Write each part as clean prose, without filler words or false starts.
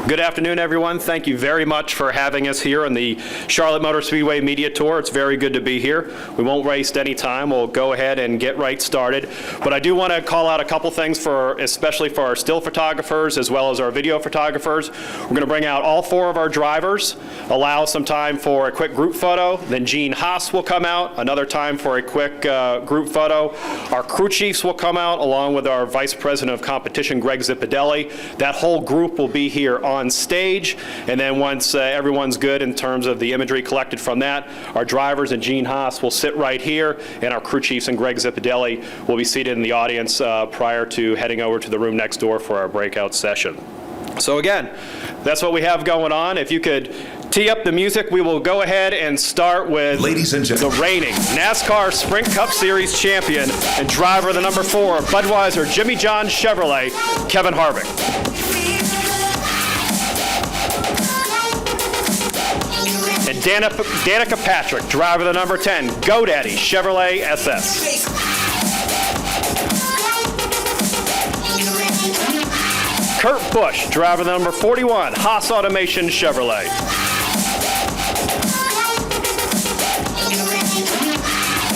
Good afternoon, everyone. Thank you very much for having us here on the Charlotte Motor Speedway Media Tour. It's very good to be here. We won't waste any time. We'll go ahead and get right started. But I do want to call out a couple things, especially for our still photographers as well as our video photographers. We're going to bring out all four of our drivers, allow some time for a quick group photo. Then Stewart Haas will come out, another time for a quick group photo. Our crew chiefs will come out along with our Vice President of Competition, Greg Zipadelli. That whole group will be here on stage, and then once everyone's good in terms of the imagery collected from that, our drivers and Stewart Haas will sit right here, and our crew chiefs and Greg Zipadelli will be seated in the audience prior to heading over to the room next door for our breakout session. So again, that's what we have going on. If you could tee up the music, we will go ahead and start with Ladies and gentlemen, the reigning NASCAR Sprint Cup Series champion and driver of the number 4 Budweiser Jimmy John's Chevrolet, Kevin Harvick. And Danica Patrick, driver of the number 10 GoDaddy Chevrolet SS. Kurt Busch, driver of the number 41 Haas Automation Chevrolet.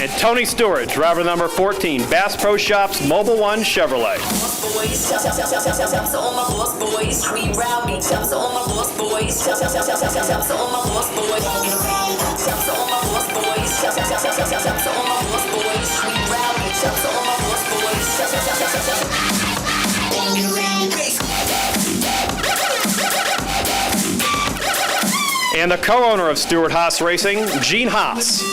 And Tony Stewart, driver of the number 14 Bass Pro Shops Mobile One Chevrolet. And the co-owner of Stewart Haas Racing, Stewart Haas.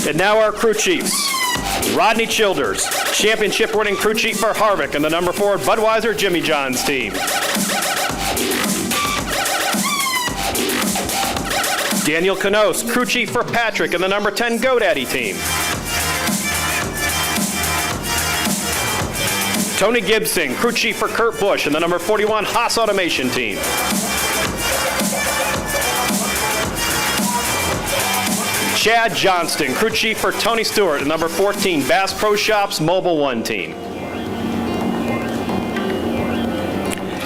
And now our crew chiefs. Rodney Childers, championship-winning crew chief for Harvick and the number 4 Budweiser Jimmy John's team. Daniel Canos, crew chief for Patrick and the number 10 GoDaddy team. Tony Gibson, crew chief for Kurt Busch and the number 41 Haas Automation team. Chad Johnston, crew chief for Tony Stewart and number 14 Bass Pro Shops Mobile One team.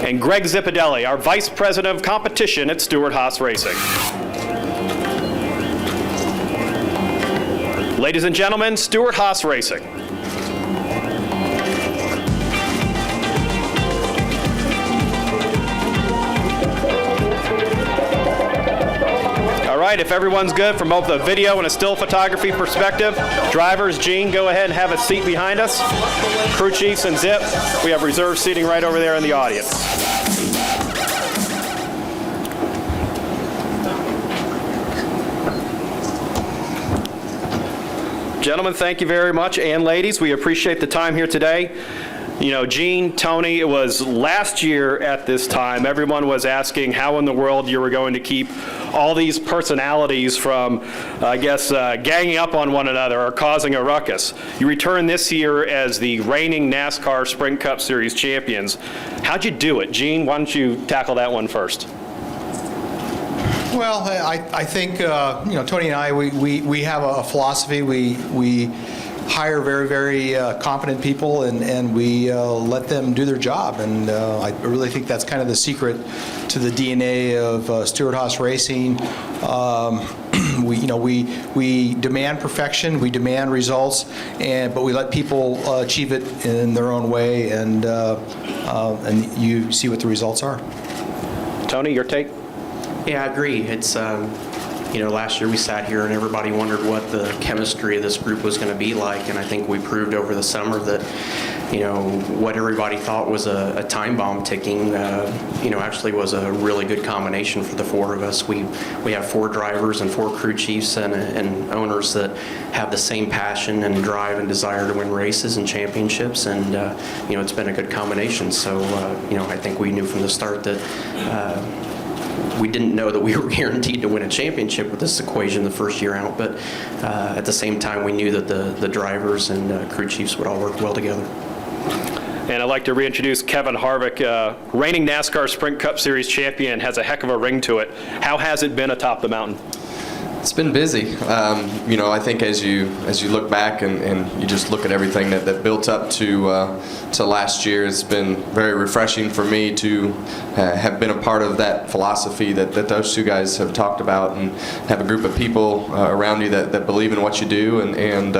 And Greg Zipadelli, our Vice President of Competition at Stewart Haas Racing. Ladies and gentlemen, Stewart Haas Racing. All right, if everyone's good from both a video and a still photography perspective, drivers, Gene, go ahead and have a seat behind us. Crew chiefs and Zip, we have reserved seating right over there in the audience. Gentlemen, thank you very much, and ladies, we appreciate the time here today. You know, Gene, Tony, it was last year at this time, everyone was asking how in the world you were going to keep all these personalities from, I guess, ganging up on one another or causing a ruckus. You return this year as the reigning NASCAR Sprint Cup Series champions. How'd you do it? Gene, why don't you tackle that one first? Well, I think, Tony and I, we have a philosophy. We hire very, very competent people, and we let them do their job. And I really think that's kind of the secret to the DNA of Stewart Haas Racing. We demand perfection, we demand results, but we let people achieve it in their own way, and you see what the results are. Tony, your take? Yeah, I agree. It's, last year we sat here and everybody wondered what the chemistry of this group was going to be like, and I think we proved over the summer that, what everybody thought was a time bomb ticking, actually was a really good combination for the four of us. We have 4 drivers and 4 crew chiefs and owners that have the same passion and drive and desire to win races and championships, and, it's been a good combination. So, I think we knew from the start that we didn't know that we were guaranteed to win a championship with this equation the first year out, but at the same time we knew that the drivers and crew chiefs would all work well together. And I'd like to reintroduce Kevin Harvick, reigning NASCAR Sprint Cup Series champion, has a heck of a ring to it. How has it been atop the mountain? It's been busy. I think as you look back and you just look at everything that built up to last year, it's been very refreshing for me to have been a part of that philosophy that those two guys have talked about, and have a group of people around you that believe in what you do and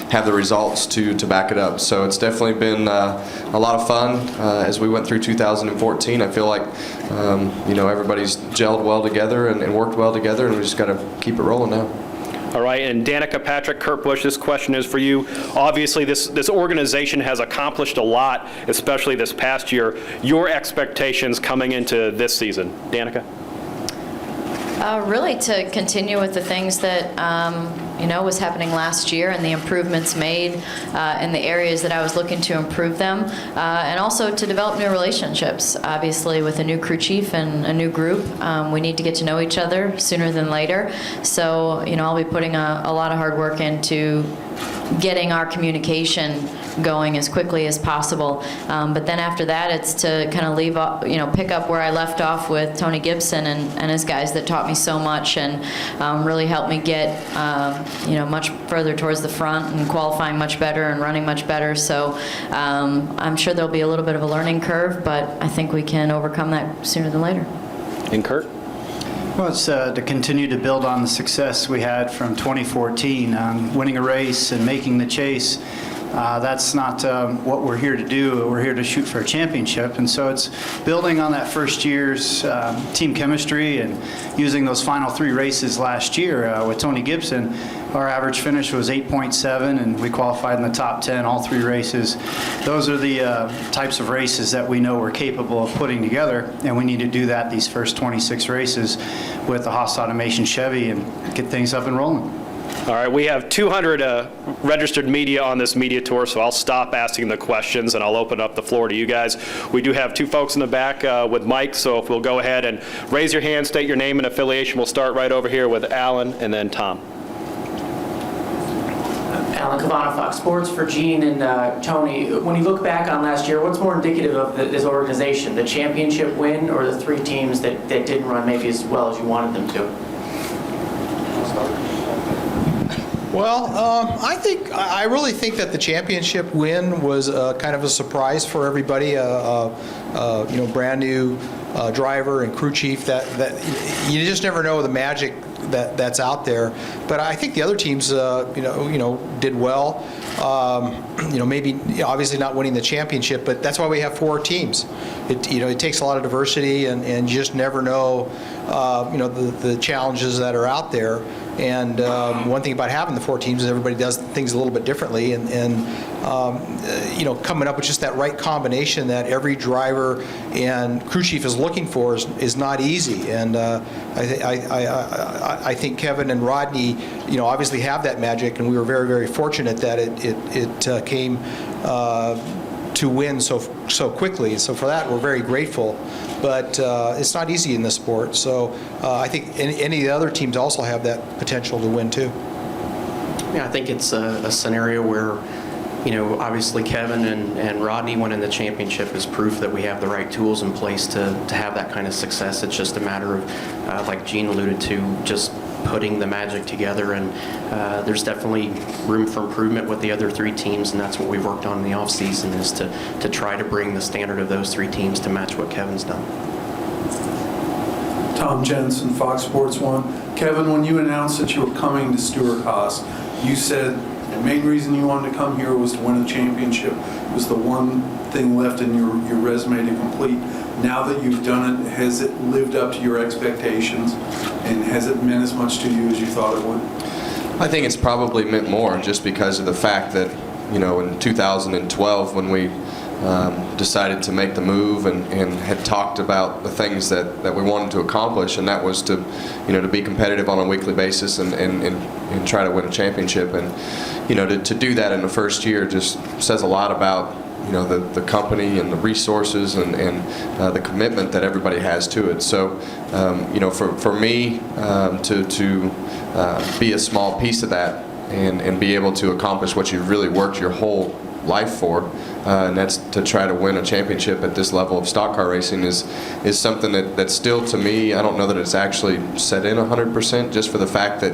have the results to back it up. So it's definitely been a lot of fun as we went through 2014. I feel like everybody's gelled well together and worked well together, and we just got to keep it rolling now. All right, and Danica, Patrick, Kurt Busch, this question is for you. Obviously, this organization has accomplished a lot, especially this past year. Your expectations coming into this season, Danica? Really to continue with the things that, was happening last year and the improvements made in the areas that I was looking to improve them, and also to develop new relationships. Obviously, with a new crew chief and a new group, we need to get to know each other sooner than later. So, I'll be putting a lot of hard work into getting our communication going as quickly as possible. But then after that, it's to kind of pick up where I left off with Tony Gibson and his guys that taught me so much and really helped me get, much further towards the front and qualifying much better and running much better. So I'm sure there'll be a little bit of a learning curve, but I think we can overcome that sooner than later. And Kurt? Well, it's to continue to build on the success we had from 2014, winning a race and making the chase. That's not what we're here to do. We're here to shoot for a championship. And so it's building on that first year's team chemistry and using those final 3 races last year with Tony Gibson. Our average finish was 8.7, and we qualified in the top 10 all 3 races. Those are the types of races that we know we're capable of putting together, and we need to do that these first 26 races with the Haas Automation Chevy and get things up and rolling. All right, we have 200 registered media on this media tour, so I'll stop asking the questions and I'll open up the floor to you guys. We do have 2 folks in the back with mics, so if we'll go ahead and raise your hand, state your name and affiliation. We'll start right over here with Alan and then Tom. Alan Cavana, Fox Sports, for Gene and Tony. When you look back on last year, what's more indicative of this organization, the championship win or the 3 teams that didn't run maybe as well as you wanted them to? Well, I really think that the championship win was kind of a surprise for everybody. Brand new driver and crew chief. That you just never know the magic that's out there. But I think the other teams, did well. Maybe obviously not winning the championship, but that's why we have 4 teams. It takes a lot of diversity, and you just never know, the challenges that are out there. And one thing about having the 4 teams is everybody does things a little bit differently, and coming up with just that right combination that every driver and crew chief is looking for is not easy. And I think Kevin and Rodney, obviously have that magic, and we were very, very fortunate that it came to win so quickly. So for that, we're very grateful. But it's not easy in this sport. So I think any of the other teams also have that potential to win too. Yeah, I think it's a scenario where, obviously Kevin and Rodney winning the championship is proof that we have the right tools in place to have that kind of success. It's just a matter of, like Gene alluded to, just putting the magic together, and there's definitely room for improvement with the other 3 teams, and that's what we've worked on in the offseason, is to try to bring the standard of those 3 teams to match what Kevin's done. Tom Jensen, Fox Sports 1. Kevin, when you announced that you were coming to Stewart Haas, you said the main reason you wanted to come here was to win a championship. It was the one thing left in your resume to complete. Now that you've done it, has it lived up to your expectations, and has it meant as much to you as you thought it would? I think it's probably meant more, just because of the fact that, in 2012 when we decided to make the move and had talked about the things that we wanted to accomplish, and that was to be competitive on a weekly basis and try to win a championship. And to do that in the first year just says a lot about the company and the resources and the commitment that everybody has to it. So for me to be a small piece of that and be able to accomplish what you've really worked your whole life for, and that's to try to win a championship at this level of stock car racing is something that still, to me, I don't know that it's actually set in 100%, just for the fact that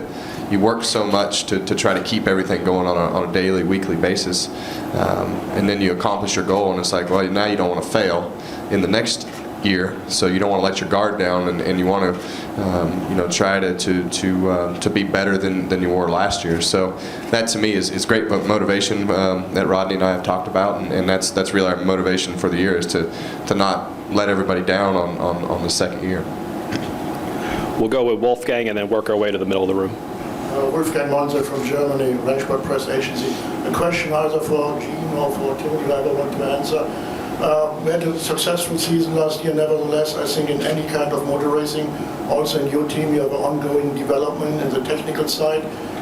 you work so much to try to keep everything going on a daily, weekly basis, and then you accomplish your goal, and it's like, well, now you don't want to fail in the next year, so you don't want to let your guard down, and you want to try to be better than you were last year. So that, to me, is great motivation that Rodney and I have talked about, and that's really our motivation for the year, is to not let everybody down on the second year. We'll go with Wolfgang and then work our way to the middle of the room. Wolfgang Monser from Germany, Rennsport Press Agency. A question either for Gene or for Tony, whoever want to answer. We had a successful season last year, nevertheless. I think in any kind of motor racing, also in your team, you have an ongoing development in the technical side.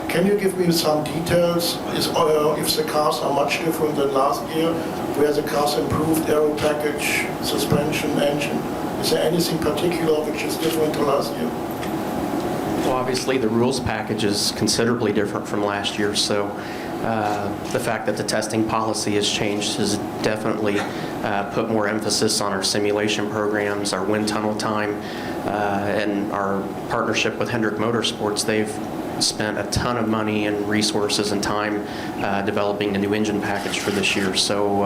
Can you give me some details? If the cars are much different than last year, where the cars improved, aero package, suspension, engine? Is there anything particular which is different to last year? Well, obviously, the rules package is considerably different from last year, so the fact that the testing policy has changed has definitely put more emphasis on our simulation programs, our wind tunnel time, and our partnership with Hendrick Motorsports. They've spent a ton of money and resources and time developing the new engine package for this year. So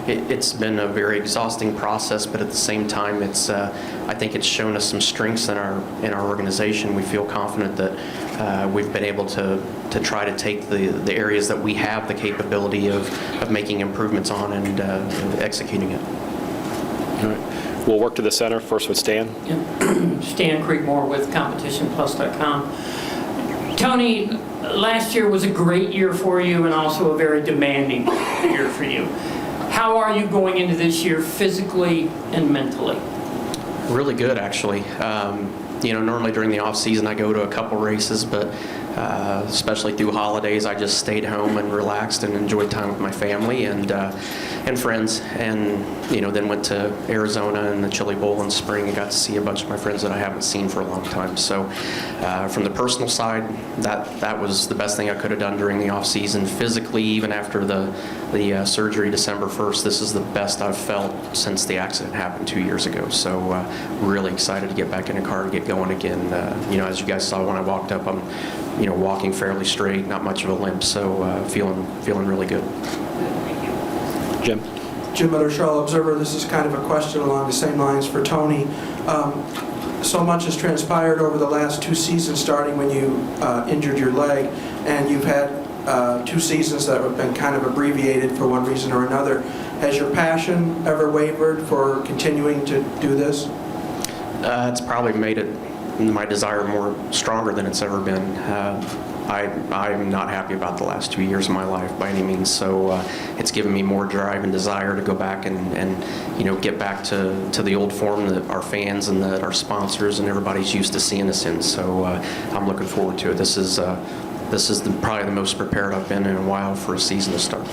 it's been a very exhausting process, but at the same time, I think it's shown us some strengths in our organization. We feel confident that we've been able to try to take the areas that we have the capability of making improvements on and executing it. All right. We'll work to the center first with Stan. Yeah. Stan Creekmore with CompetitionPlus.com. Tony, last year was a great year for you and also a very demanding year for you. How are you going into this year physically and mentally? Really good, actually. Normally during the off season I go to a couple races, but especially through holidays, I just stayed home and relaxed and enjoyed time with my family and friends, and then went to Arizona and the Chili Bowl in spring and got to see a bunch of my friends that I haven't seen for a long time. So from the personal side, that was the best thing I could have done during the off season. Physically, even after the surgery December 1st, this is the best I've felt since the accident happened 2 years ago. So really excited to get back in a car and get going again. As you guys saw when I walked up, I'm walking fairly straight, not much of a limp, so feeling really good. Jim. Jim Miller, Charlotte Observer. This is kind of a question along the same lines for Tony. So much has transpired over the last 2 seasons, starting when you injured your leg, and you've had 2 seasons that have been kind of abbreviated for one reason or another. Has your passion ever wavered for continuing to do this? It's probably made my desire more stronger than it's ever been. I'm not happy about the last 2 years of my life by any means, so it's given me more drive and desire to go back and get back to the old form that our fans and that our sponsors and everybody's used to seeing us in. So I'm looking forward to it. This is probably the most prepared I've been in a while for a season to start.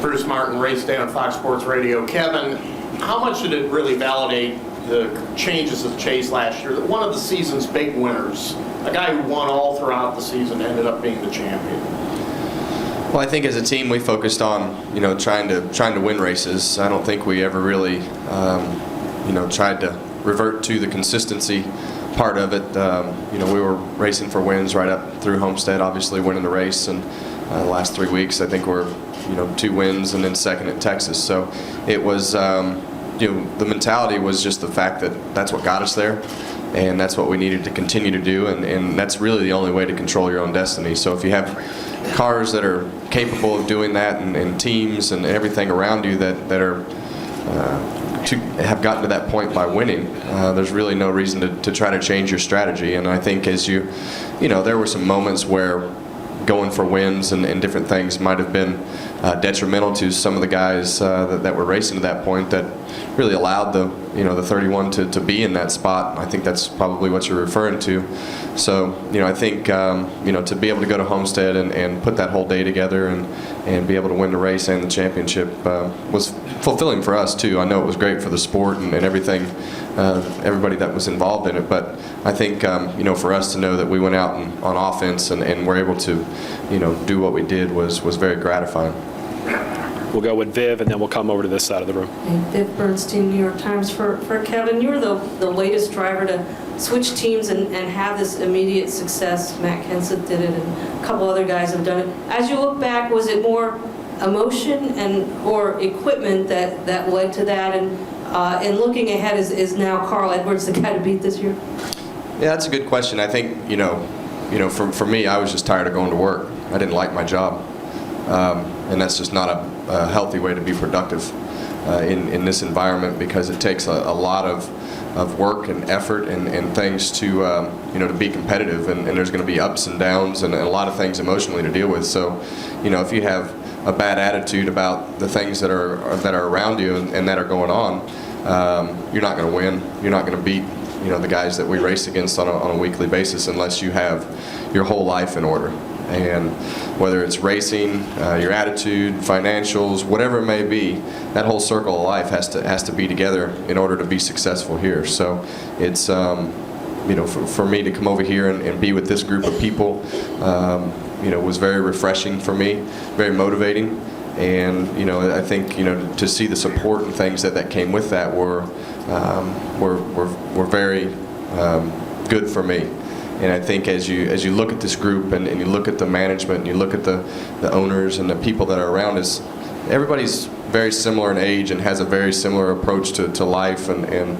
Bruce Martin, Race Day on Fox Sports Radio. Kevin, how much did it really validate the changes of Chase last year? One of the season's big winners, a guy who won all throughout the season, ended up being the champion. Well, I think as a team we focused on trying to win races. I don't think we ever really tried to revert to the consistency part of it. We were racing for wins right up through Homestead, obviously winning the race, and the last 3 weeks I think we're 2 wins and then second at Texas. So it was the mentality was just the fact that that's what got us there, and that's what we needed to continue to do, and that's really the only way to control your own destiny. So if you have cars that are capable of doing that, and teams and everything around you that are have gotten to that point by winning, there's really no reason to try to change your strategy. And I think as there were some moments where going for wins and different things might have been detrimental to some of the guys that were racing to that point, that really allowed the 31 to be in that spot. I think that's probably what you're referring to. So I think to be able to go to Homestead and put that whole day together and be able to win the race and the championship was fulfilling for us too. I know it was great for the sport and everything, everybody that was involved in it. But I think for us to know that we went out on offense and were able to do what we did was very gratifying. we'll go with Viv, and then we'll come over to this side of the room. Viv Bernstein, New York Times. For Kevin, you're the latest driver to switch teams and have this immediate success. Matt Kenseth did it, and a couple other guys have done it. As you look back, was it more emotion or equipment that led to that? And looking ahead, is now Carl Edwards the guy to beat this year? Yeah, that's a good question. I think, for me, I was just tired of going to work. I didn't like my job. And that's just not a healthy way to be productive in this environment, because it takes a lot of work and effort and things to be competitive. And there's going to be ups and downs and a lot of things emotionally to deal with. So, if you have a bad attitude about the things that are around you and that are going on, you're not going to win. You're not going to beat the guys that we race against on a weekly basis unless you have your whole life in order. And whether it's racing, your attitude, financials, whatever it may be, that whole circle of life has to be together in order to be successful here. So it's for me to come over here and be with this group of people, was very refreshing for me, very motivating. And I think to see the support and things that came with that were very good for me. And I think as you look at this group and you look at the management and you look at the owners and the people that are around us, everybody's very similar in age and has a very similar approach to life and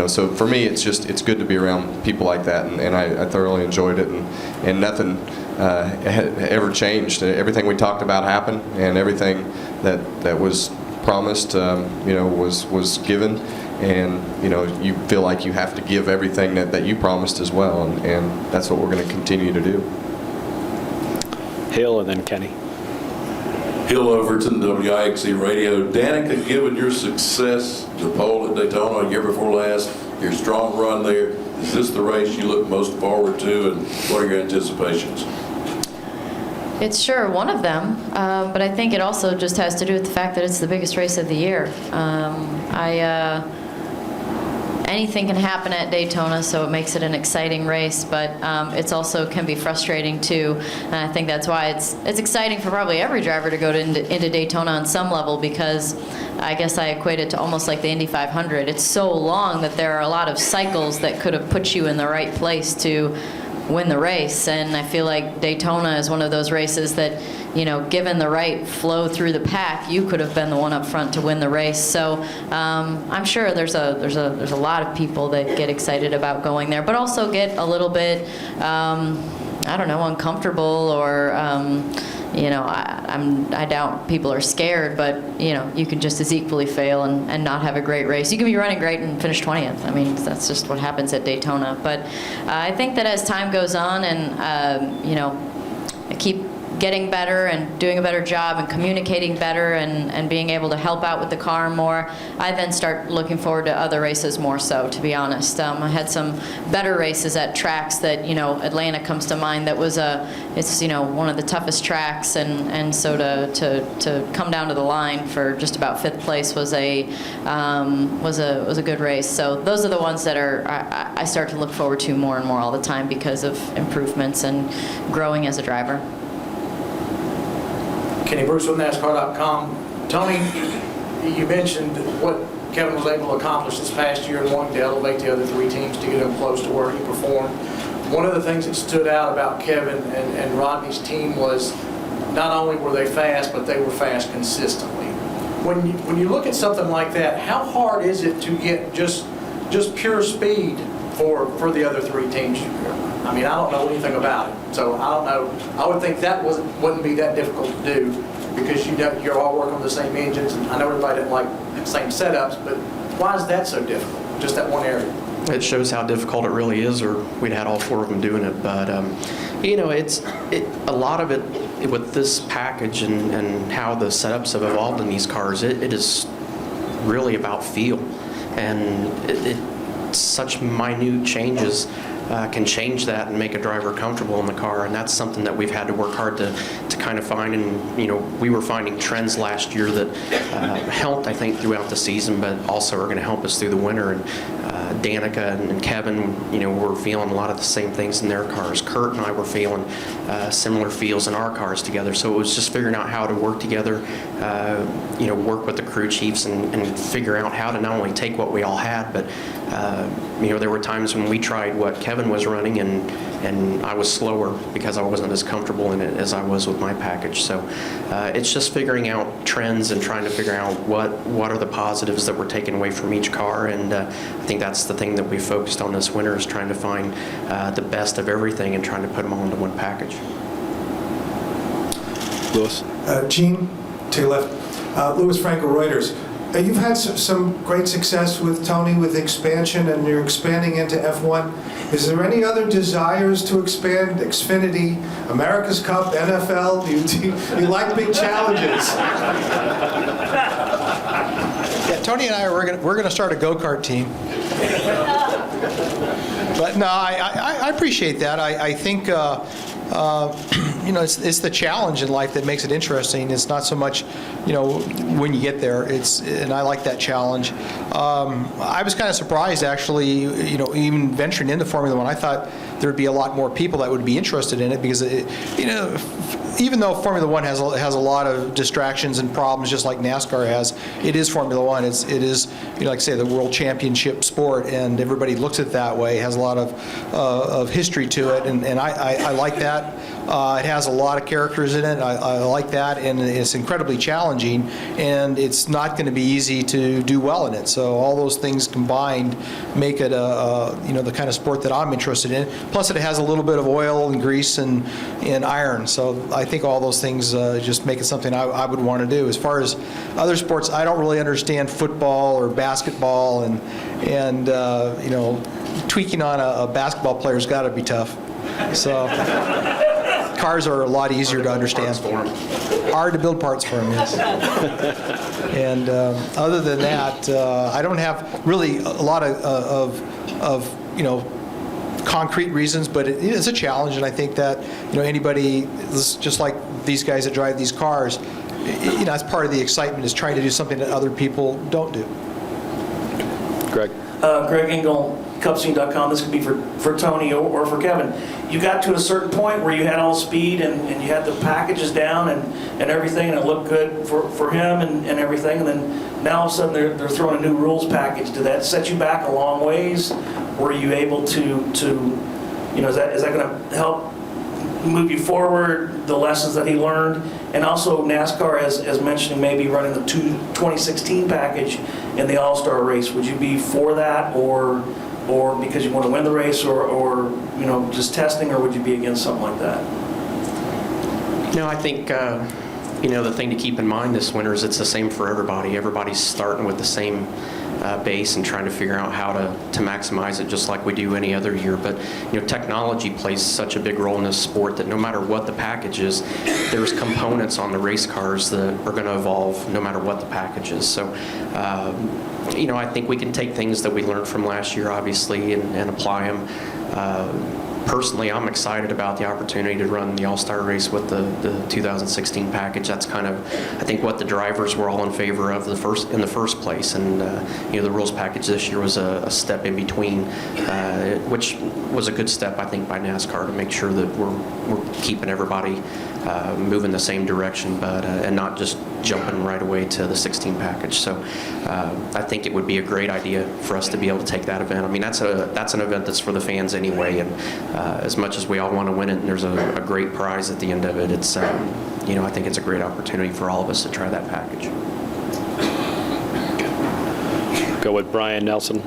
so for me it's good to be around people like that, and I thoroughly enjoyed it, and nothing ever changed. Everything we talked about happened, and everything that was promised was given. And you feel like you have to give everything that you promised as well, and that's what we're going to continue to do. Hill and then Kenny. Hill Overton, WIXC Radio. Danica, given your success, the pole at Daytona year before last, your strong run there, is this the race you look most forward to, and what are your anticipations? It's sure one of them, but I think it also just has to do with the fact that it's the biggest race of the year. Anything can happen at Daytona, so it makes it an exciting race, but it's also can be frustrating too. And I think that's why it's exciting for probably every driver to go into Daytona on some level, because I guess I equate it to almost like the Indy 500. It's so long that there are a lot of cycles that could have put you in the right place to win the race, and I feel like Daytona is one of those races that, given the right flow through the pack, you could have been the one up front to win the race. So I'm sure there's a lot of people that get excited about going there, but also get a little bit uncomfortable, or I doubt people are scared, but you can just as equally fail and not have a great race. You can be running great and finish 20th. I mean, that's just what happens at Daytona. But I think that as time goes on and I keep getting better and doing a better job and communicating better and being able to help out with the car more, I then start looking forward to other races more so, to be honest. I had some better races at tracks that, Atlanta comes to mind. That was it's one of the toughest tracks, and so to come down to the line for just about 5th place was a good race. So those are the ones that I start to look forward to more and more all the time because of improvements and growing as a driver. Kenny Bruce with NASCAR.com. Tony, you mentioned what Kevin was able to accomplish this past year and wanting to elevate the other 3 teams to get them close to where he performed. One of the things that stood out about Kevin and Rodney's team was not only were they fast, but they were fast consistently. When you look at something like that, how hard is it to get just pure speed for the other 3 teams? I mean, I don't know anything about it, so I don't know. I would think that wouldn't be that difficult to do, because you're all working on the same engines, and I know everybody doesn't like the same setups, but why is that so difficult, just that one area? It shows how difficult it really is, or we'd had all 4 of them doing it. But a lot of it with this package and how the setups have evolved in these cars, it is really about feel, and it's such minute changes can change that and make a driver comfortable in the car, and that's something that we've had to work hard to kind of find. And we were finding trends last year that helped, I think, throughout the season, but also are going to help us through the winter. And Danica and Kevin, were feeling a lot of the same things in their cars. Kurt and I were feeling similar feels in our cars together. So it was just figuring out how to work together, work with the crew chiefs and figure out how to not only take what we all had, but there were times when we tried what Kevin was running and I was slower because I wasn't as comfortable in it as I was with my package. So it's just figuring out trends and trying to figure out what are the positives that we're taking away from each car. And I think that's the thing that we focused on this winter, is trying to find the best of everything and trying to put them all into one package. Lewis? Gene, to your left. Louis Franco, Reuters. You've had some great success with Tony with expansion, and you're expanding into F1. Is there any other desires to expand? Xfinity, America's Cup, NFL? Do you like big challenges? Yeah, Tony and I, we're going to start a go-kart team. But no, I appreciate that. I think it's the challenge in life that makes it interesting. It's not so much, when you get there. And I like that challenge. I was kind of surprised, actually, even venturing into Formula One. I thought there'd be a lot more people that would be interested in it because, even though Formula One has a lot of distractions and problems, just like NASCAR has, it is Formula One. It is, like I say, the world championship sport, and everybody looks at it that way. It has a lot of history to it, and I like that. It has a lot of characters in it. I like that, and it's incredibly challenging, and it's not going to be easy to do well in it. So all those things combined make it the kind of sport that I'm interested in. Plus, it has a little bit of oil and grease and iron. So I think all those things just make it something I would want to do. As far as other sports, I don't really understand football or basketball, and tweaking on a basketball player's got to be tough. So cars are a lot easier to understand. Hard to build parts for them, yes. And other than that, I don't have really a lot of concrete reasons, but it is a challenge, and I think that anybody, just like these guys that drive these cars, that's part of the excitement, is trying to do something that other people don't do. Greg? Greg Engel, Cupscene.com. This could be for Tony or for Kevin. You got to a certain point where you had all the speed and you had the packages down and everything, and it looked good for him and everything, and then now all of a sudden they're throwing a new rules package. Did that set you back a long ways? Were you able to is that going to help move you forward, the lessons that he learned? And also NASCAR has mentioned maybe running the 2016 package in the All-Star race. Would you be for that, or because you want to win the race, or just testing, or would you be against something like that? No, I think the thing to keep in mind this winter is it's the same for everybody. Everybody's starting with the same base and trying to figure out how to maximize it, just like we do any other year. But technology plays such a big role in this sport that no matter what the package is, there's components on the race cars that are going to evolve no matter what the package is. So I think we can take things that we learned from last year, obviously, and apply them. Personally, I'm excited about the opportunity to run the All-Star race with the 2016 package. That's kind of, I think, what the drivers were all in favor of in the first place. And the rules package this year was a step in between, which was a good step, I think, by NASCAR to make sure that we're keeping everybody moving the same direction, but and not just jumping right away to the 16 package. So I think it would be a great idea for us to be able to take that event. I mean, that's an event that's for the fans anyway, and as much as we all want to win it, and there's a great prize at the end of it, it's I think it's a great opportunity for all of us to try that package. Go with Brian Nelson.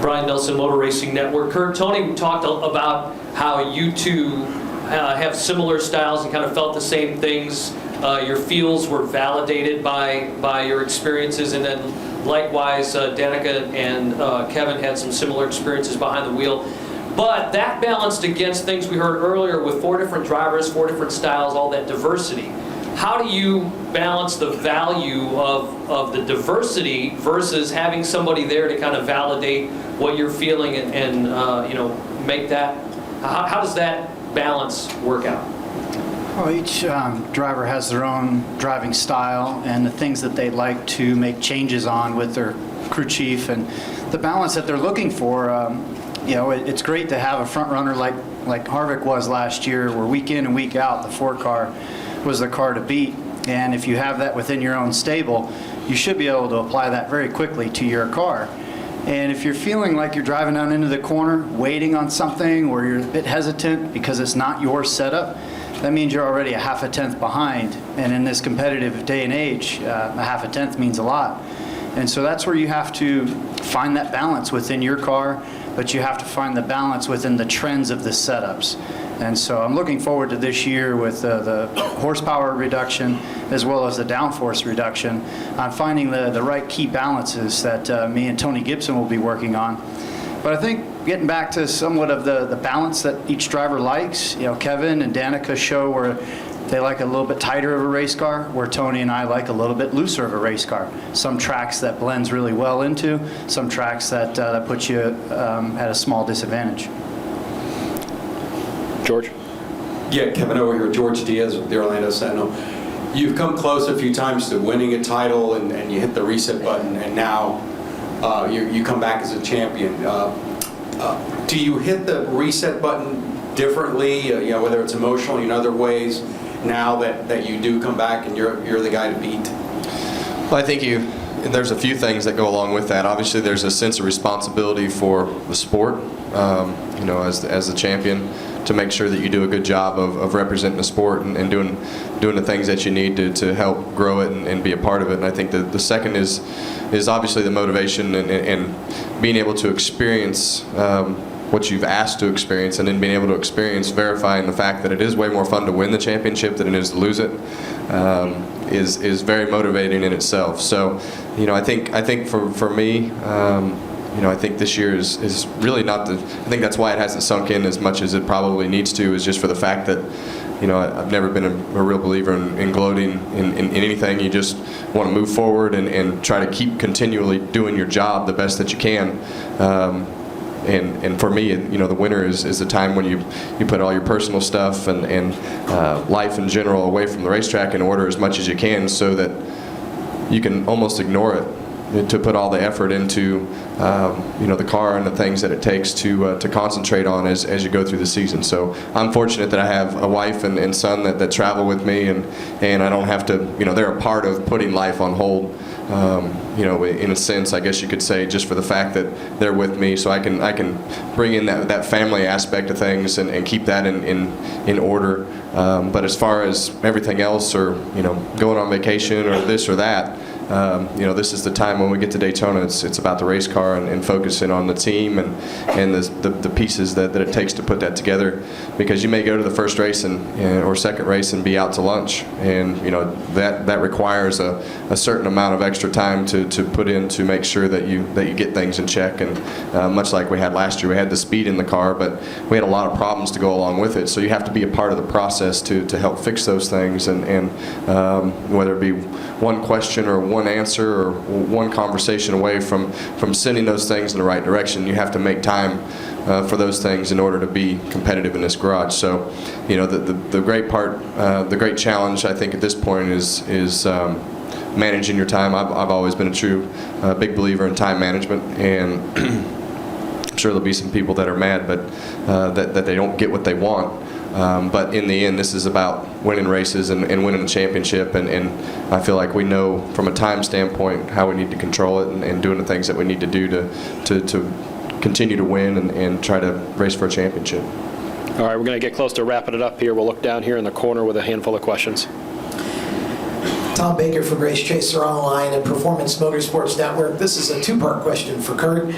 Brian Nelson, Motor Racing Network. Kurt, Tony talked about how you two have similar styles and kind of felt the same things. Your feels were validated by your experiences, and then likewise, Danica and Kevin had some similar experiences behind the wheel. But that balanced against things we heard earlier with 4 different drivers, 4 different styles, all that diversity. How do you balance the value of the diversity versus having somebody there to kind of validate what you're feeling and make that, how does that balance work out? Well, each driver has their own driving style and the things that they like to make changes on with their crew chief and the balance that they're looking for. It's great to have a front runner like Harvick was last year, where week in and week out the Ford car was the car to beat. And if you have that within your own stable, you should be able to apply that very quickly to your car. And if you're feeling like you're driving down into the corner, waiting on something, or you're a bit hesitant because it's not your setup, that means you're already a half a tenth behind. And in this competitive day and age, a half a tenth means a lot. And so that's where you have to find that balance within your car, but you have to find the balance within the trends of the setups. And so I'm looking forward to this year with the horsepower reduction as well as the downforce reduction on finding the right key balances that me and Tony Gibson will be working on. But I think getting back to somewhat of the balance that each driver likes, Kevin and Danica show where they like a little bit tighter of a race car, where Tony and I like a little bit looser of a race car. Some tracks that blends really well into, some tracks that put you at a small disadvantage. George? Yeah, Kevin over here, George Diaz with the Orlando Sentinel. You've come close a few times to winning a title, and you hit the reset button, and now you come back as a champion. Do you hit the reset button differently, whether it's emotionally in other ways, now that you do come back and you're the guy to beat? Well, I think there's a few things that go along with that. Obviously, there's a sense of responsibility for the sport, as the champion, to make sure that you do a good job of representing the sport and doing the things that you need to help grow it and be a part of it. And I think the second is obviously the motivation and being able to experience what you've asked to experience, and then being able to experience verifying the fact that it is way more fun to win the championship than it is to lose it is very motivating in itself. So, I think for me, I think this year is really not I think that's why it hasn't sunk in as much as it probably needs to, is just for the fact that, I've never been a real believer in gloating in anything. You just want to move forward and try to keep continually doing your job the best that you can. And for me, the winter is the time when you put all your personal stuff and life in general away from the racetrack in order as much as you can, so that you can almost ignore it, to put all the effort into the car and the things that it takes to concentrate on as you go through the season. So I'm fortunate that I have a wife and son that travel with me, and I don't have to, they're a part of putting life on hold. In a sense, I guess you could say, just for the fact that they're with me, so I can bring in that family aspect of things and keep that in order. But as far as everything else, or going on vacation or this or that, this is the time when we get to Daytona. It's about the race car and focusing on the team and the pieces that it takes to put that together. Because you may go to the first race or second race and be out to lunch, and that requires a certain amount of extra time to put in to make sure that you get things in check. And much like we had last year, we had the speed in the car, but we had a lot of problems to go along with it. So you have to be a part of the process to help fix those things, and whether it be one question or one answer or one conversation away from sending those things in the right direction, you have to make time for those things in order to be competitive in this garage. So, the great part, the great challenge, I think, at this point is managing your time. I've always been a true big believer in time management, and I'm sure there'll be some people that are mad, but that they don't get what they want. But in the end, this is about winning races and winning the championship, and I feel like we know from a time standpoint how we need to control it and doing the things that we need to do to continue to win and try to race for a championship. All right, we're going to get close to wrapping it up here. We'll look down here in the corner with a handful of questions. Tom Baker from Race Chaser Online and Performance Motorsports Network. This is a two-part question for Kurt.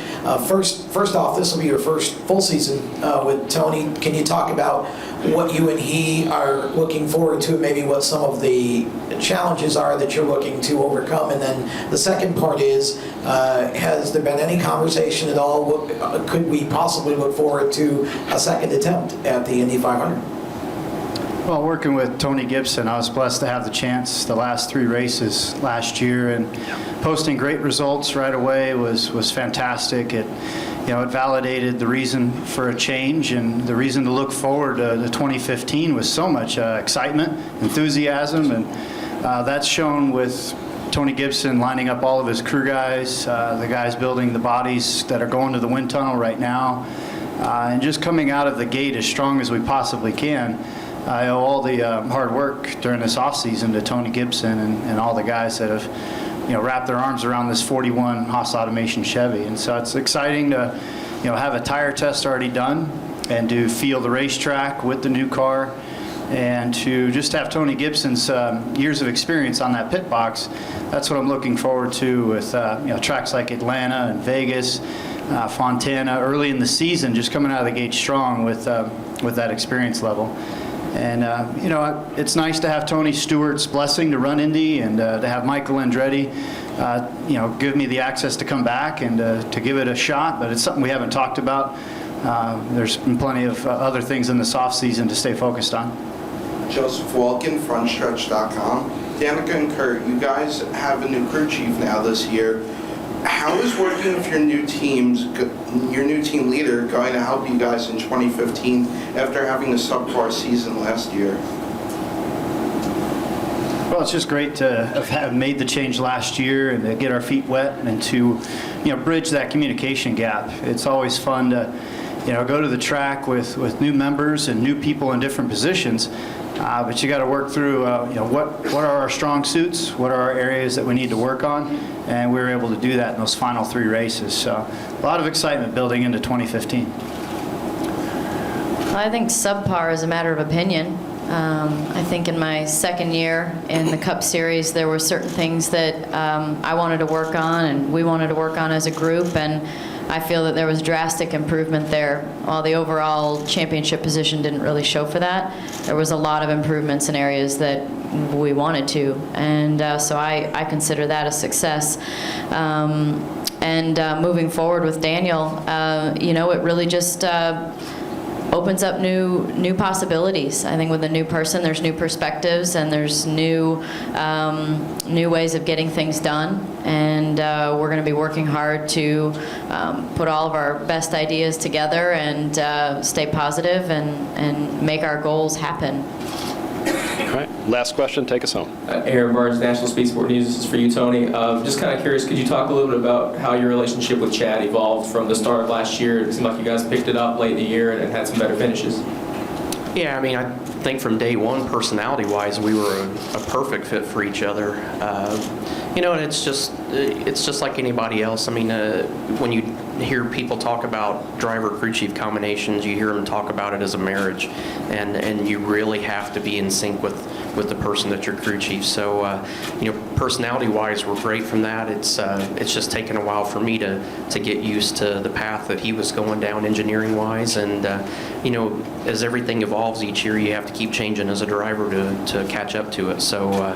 First off, this will be your first full season with Tony. Can you talk about what you and he are looking forward to, maybe what some of the challenges are that you're looking to overcome? And then the second part is, has there been any conversation at all? Could we possibly look forward to a second attempt at the Indy 500? Well, working with Tony Gibson, I was blessed to have the chance the last 3 races last year, and posting great results right away was fantastic. It validated the reason for a change and the reason to look forward to 2015 with so much excitement, enthusiasm, and that's shown with Tony Gibson lining up all of his crew guys, the guys building the bodies that are going to the wind tunnel right now, and just coming out of the gate as strong as we possibly can. I owe all the hard work during this off season to Tony Gibson and all the guys that have wrapped their arms around this 41 Haas Automation Chevy. And so it's exciting to have a tire test already done and to feel the racetrack with the new car and to just have Tony Gibson's years of experience on that pit box. That's what I'm looking forward to with tracks like Atlanta and Vegas, Fontana early in the season, just coming out of the gate strong with that experience level. And, it's nice to have Tony Stewart's blessing to run Indy and to have Michael Andretti, give me the access to come back and to give it a shot. But it's something we haven't talked about. There's been plenty of other things in this offseason to stay focused on. Joseph Walken, frontstretch.com. Danica and Kurt, you guys have a new crew chief now this year. How is working with your new team leader going to help you guys in 2015 after having a subpar season last year? Well, it's just great to have made the change last year and to get our feet wet and to, bridge that communication gap. It's always fun to, go to the track with new members and new people in different positions. But you got to work through, what are our strong suits, what are our areas that we need to work on, and we were able to do that in those final 3 races. So a lot of excitement building into 2015. I think subpar is a matter of opinion. I think in my second year in the Cup Series, there were certain things that I wanted to work on and we wanted to work on as a group, and I feel that there was drastic improvement there. While the overall championship position didn't really show for that, there was a lot of improvements in areas that we wanted to, and so I consider that a success. Moving forward with Daniel, it really just opens up new possibilities. I think with a new person, there's new perspectives and there's new ways of getting things done. And we're going to be working hard to put all of our best ideas together and stay positive and make our goals happen. All right, last question, take us home. Aaron Barnes, National Speed Sport News. This is for you, Tony. Just kind of curious, could you talk a little bit about how your relationship with Chad evolved from the start of last year? It seemed like you guys picked it up late in the year and had some better finishes. Yeah, I mean, I think from day one, personality-wise, we were a perfect fit for each other. And it's just like anybody else. I mean, when you hear people talk about driver-crew chief combinations, you hear them talk about it as a marriage, and you really have to be in sync with the person that's your crew chief. So, personality-wise, we're great from that. It's just taken a while for me to get used to the path that he was going down engineering-wise, and as everything evolves each year, you have to keep changing as a driver to catch up to it. So,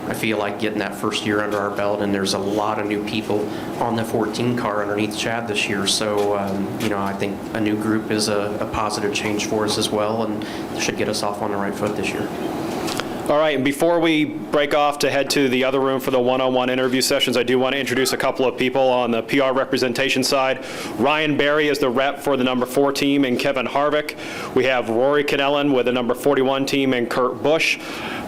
I feel like getting that first year under our belt, and there's a lot of new people on the 14 car underneath Chad this year. So, I think a new group is a positive change for us as well, and should get us off on the right foot this year. All right, and before we break off to head to the other room for the one-on-one interview sessions, I do want to introduce a couple of people on the PR representation side. Ryan Berry is the rep for the number 4 team, and Kevin Harvick. We have Rory Cannellan with the number 41 team, and Kurt Busch.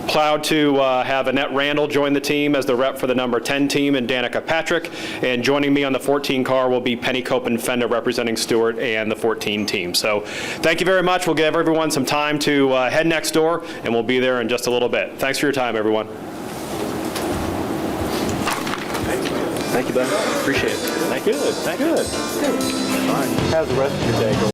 Proud to have Annette Randall join the team as the rep for the number 10 team, and Danica Patrick. And joining me on the 14 car will be Penny Copen Fender representing Stewart and the 14 team. So thank you very much. We'll give everyone some time to head next door, and we'll be there in just a little bit. Thanks for your time, everyone. Thank you, Ben. Appreciate it. Thank you. Good. Thank you. Good. Fine. How's the rest of your day going?